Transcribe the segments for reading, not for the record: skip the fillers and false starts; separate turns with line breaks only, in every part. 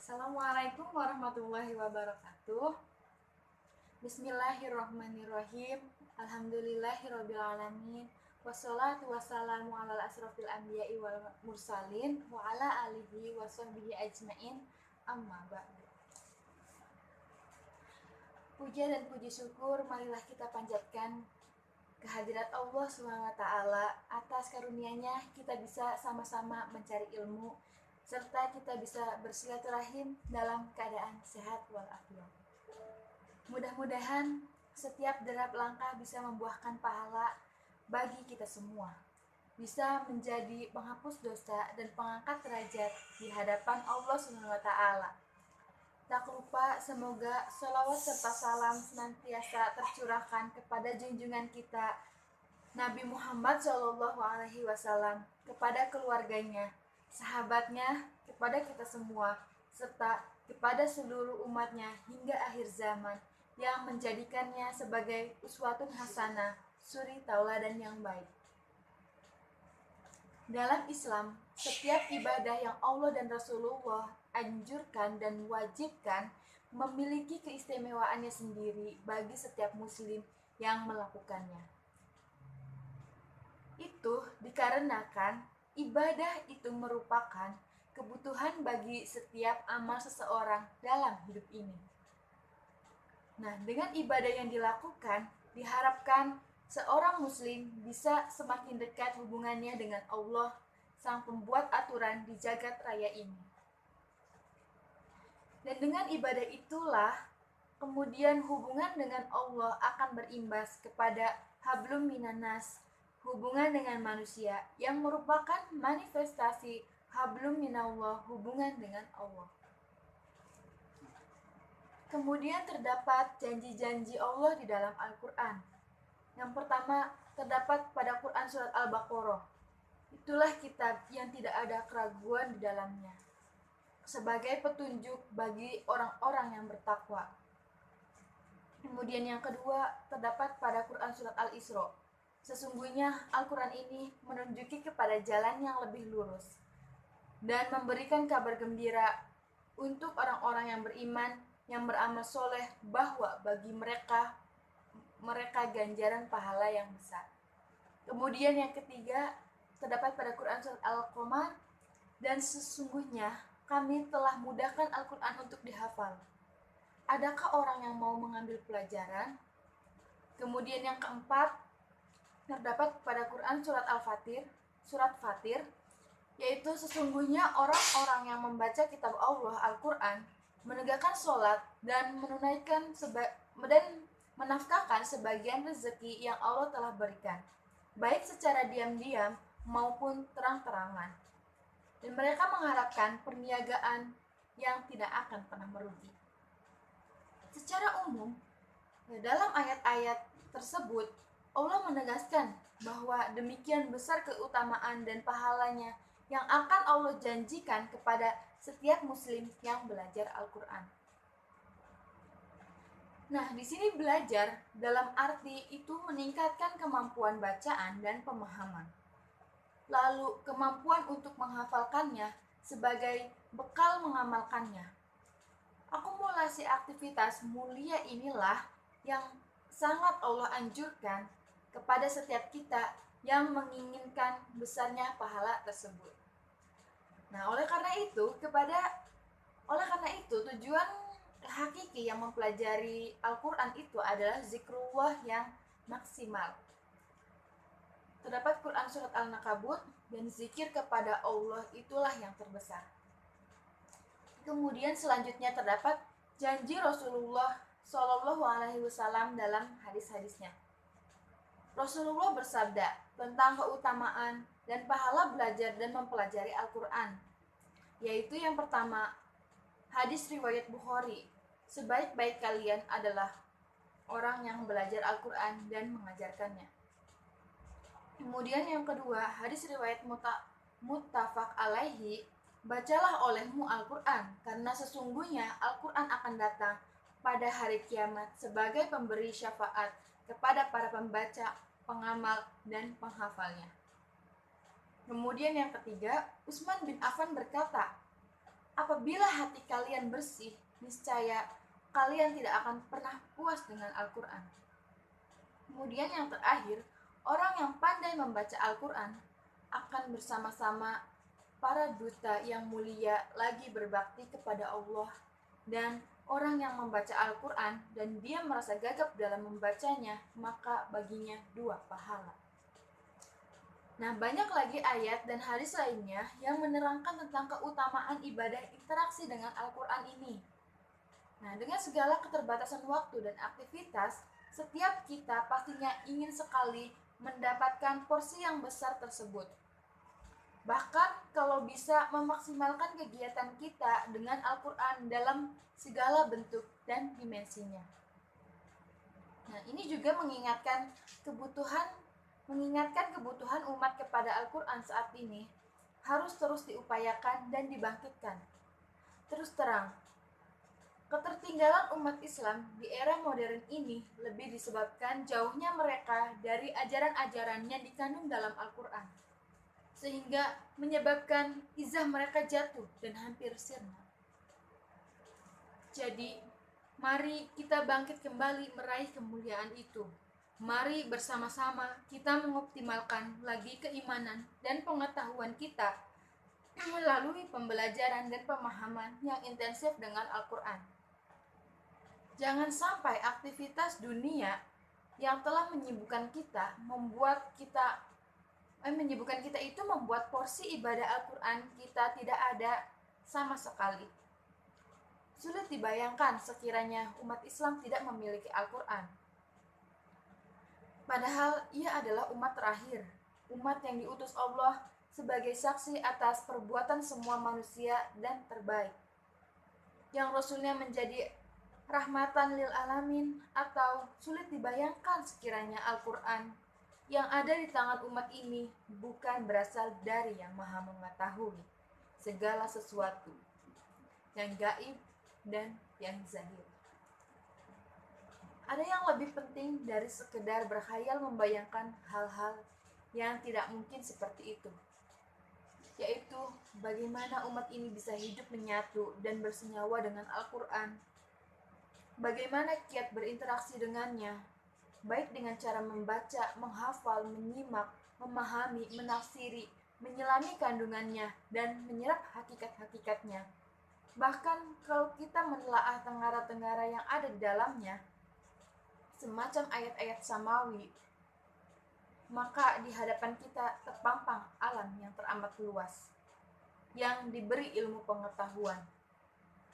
Assalamualaikum warahmatullahi wabarakatuh. Bismillahirrahmanirrahim. Alhamdulillahirrabbilalamin. Wassalatu wassalamu ala asrofil anbiya'i wal mursalin wa ala alihi wa sahbihi ajmain. Amma ba'du. Puja dan puji syukur marilah kita panjatkan kehadirat Allah SWT atas karunia-Nya kita bisa sama-sama mencari ilmu serta kita bisa bersilaturahim dalam keadaan sehat walafiat. Mudah-mudahan setiap derap langkah bisa membuahkan pahala bagi kita semua, bisa menjadi penghapus dosa dan pengangkat derajat di hadapan Allah SWT. Tak lupa semoga sholawat serta salam senantiasa tercurahkan kepada junjungan kita Nabi Muhammad SAW, kepada keluarganya, sahabatnya, kepada kita semua, serta kepada seluruh umatnya hingga akhir zaman, yang menjadikannya sebagai uswatun hasanah, suri tauladan yang baik. Dalam Islam, setiap ibadah yang Allah dan Rasulullah anjurkan dan wajibkan memiliki keistimewaannya sendiri bagi setiap muslim yang melakukannya. Itu dikarenakan ibadah itu merupakan kebutuhan bagi setiap amal seseorang dalam hidup ini. Nah, dengan ibadah yang dilakukan, diharapkan seorang muslim bisa semakin dekat hubungannya dengan Allah, sang pembuat aturan di jagat raya ini. Dan dengan ibadah itulah, kemudian hubungan dengan Allah akan berimbas kepada hablum minanas, hubungan dengan manusia yang merupakan manifestasi hablum minallah, hubungan dengan Allah. Kemudian terdapat janji-janji Allah di dalam Al-Quran. Yang pertama terdapat pada Quran surat Al-Baqarah. Itulah kitab yang tidak ada keraguan di dalamnya, sebagai petunjuk bagi orang-orang yang bertakwa. Kemudian yang kedua terdapat pada Quran surat Al-Isra. Sesungguhnya Al-Quran ini menunjuki kepada jalan yang lebih lurus dan memberikan kabar gembira untuk orang-orang yang beriman, yang beramal soleh, bahwa bagi mereka ganjaran pahala yang besar. Kemudian yang ketiga terdapat pada Quran surat Al-Qamar, dan sesungguhnya kami telah mudahkan Al-Quran untuk dihafal. Adakah orang yang mau mengambil pelajaran? Kemudian yang keempat terdapat pada Quran surat Al-Fatir, surat Fatir, yaitu sesungguhnya orang-orang yang membaca kitab Allah Al-Quran, menegakkan sholat dan menafkahkan sebagian rezeki yang Allah telah berikan, baik secara diam-diam maupun terang-terangan. Dan mereka mengharapkan perniagaan yang tidak akan pernah merugi. Secara umum, dalam ayat-ayat tersebut, Allah menegaskan bahwa demikian besar keutamaan dan pahalanya yang akan Allah janjikan kepada setiap muslim yang belajar Al-Quran. Nah, di sini belajar dalam arti itu meningkatkan kemampuan bacaan dan pemahaman. Lalu kemampuan untuk menghafalkannya sebagai bekal mengamalkannya. Akumulasi aktivitas mulia inilah yang sangat Allah anjurkan kepada setiap kita yang menginginkan besarnya pahala tersebut. Nah, oleh karena itu tujuan hakiki yang mempelajari Al-Quran itu adalah zikrullah yang maksimal. Terdapat Quran surat Al-Nakabut, dan zikir kepada Allah itulah yang terbesar. Kemudian selanjutnya terdapat janji Rasulullah Shallallahu Alaihi Wasallam dalam hadis-hadisnya. Rasulullah bersabda tentang keutamaan dan pahala belajar dan mempelajari Al-Quran, yaitu yang pertama, hadis riwayat Bukhari, sebaik-baik kalian adalah orang yang belajar Al-Quran dan mengajarkannya. Kemudian yang kedua, hadis riwayat muttafaq alaihi, bacalah olehmu Al-Quran, karena sesungguhnya Al-Quran akan datang pada hari kiamat sebagai pemberi syafaat kepada para pembaca, pengamal, dan penghafalnya. Kemudian yang ketiga, Utsman bin Affan berkata, Apabila hati kalian bersih, niscaya kalian tidak akan pernah puas dengan Al-Quran. Kemudian yang terakhir, orang yang pandai membaca Al-Quran akan bersama-sama para duta yang mulia lagi berbakti kepada Allah. Dan orang yang membaca Al-Quran dan dia merasa gagap dalam membacanya, maka baginya 2 pahala. Nah, banyak lagi ayat dan hadis lainnya yang menerangkan tentang keutamaan ibadah interaksi dengan Al-Quran ini. Nah, dengan segala keterbatasan waktu dan aktivitas, setiap kita pastinya ingin sekali mendapatkan porsi yang besar tersebut. Bahkan kalau bisa memaksimalkan kegiatan kita dengan Al-Quran dalam segala bentuk dan dimensinya. Nah, ini juga mengingatkan kebutuhan umat kepada Al-Quran saat ini harus terus diupayakan dan dibangkitkan. Terus terang, ketertinggalan umat Islam di era modern ini lebih disebabkan jauhnya mereka dari ajaran-ajaran yang dikandung dalam Al-Quran, sehingga menyebabkan izah mereka jatuh dan hampir sirna. Jadi, mari kita bangkit kembali meraih kemuliaan itu. Mari bersama-sama kita mengoptimalkan lagi keimanan dan pengetahuan kita melalui pembelajaran dan pemahaman yang intensif dengan Al-Quran. Jangan sampai aktivitas dunia yang telah menyibukkan kita itu membuat porsi ibadah Al-Quran kita tidak ada sama sekali. Sulit dibayangkan sekiranya umat Islam tidak memiliki Al-Quran. Padahal ia adalah umat terakhir, umat yang diutus Allah sebagai saksi atas perbuatan semua manusia dan terbaik. Yang Rasulnya menjadi rahmatan lil alamin, atau sulit dibayangkan sekiranya Al-Quran yang ada di tangan umat ini bukan berasal dari yang maha mengetahui segala sesuatu, yang gaib dan yang zahir. Ada yang lebih penting dari sekedar berkhayal membayangkan hal-hal yang tidak mungkin seperti itu, yaitu bagaimana umat ini bisa hidup menyatu dan bersenyawa dengan Al-Quran, bagaimana kiat berinteraksi dengannya, baik dengan cara membaca, menghafal, menyimak, memahami, menafsiri, menyelami kandungannya, dan menyerap hakikat-hakikatnya. Bahkan kalau kita menelaah tengara-tengara yang ada di dalamnya, semacam ayat-ayat samawi, maka di hadapan kita terpampang alam yang teramat luas, yang diberi ilmu pengetahuan.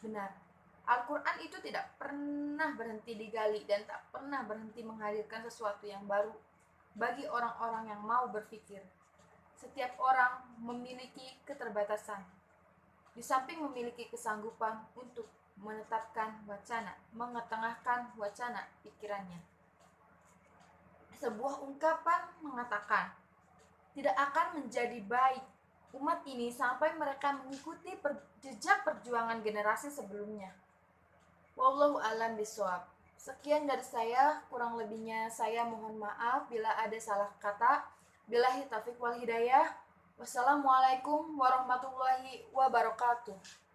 Benar, Al-Quran itu tidak pernah berhenti digali dan tak pernah berhenti menghadirkan sesuatu yang baru bagi orang-orang yang mau berpikir. Setiap orang memiliki keterbatasan, di samping memiliki kesanggupan untuk menetapkan wacana, mengetengahkan wacana pikirannya. Sebuah ungkapan mengatakan, tidak akan menjadi baik umat ini sampai mereka mengikuti jejak perjuangan generasi sebelumnya. Wallahu a'lam bishawab. Sekian dari saya, kurang lebihnya saya mohon maaf bila ada salah kata. Billahi taufiq wal hidayah. Wassalamualaikum warahmatullahi wabarakatuh.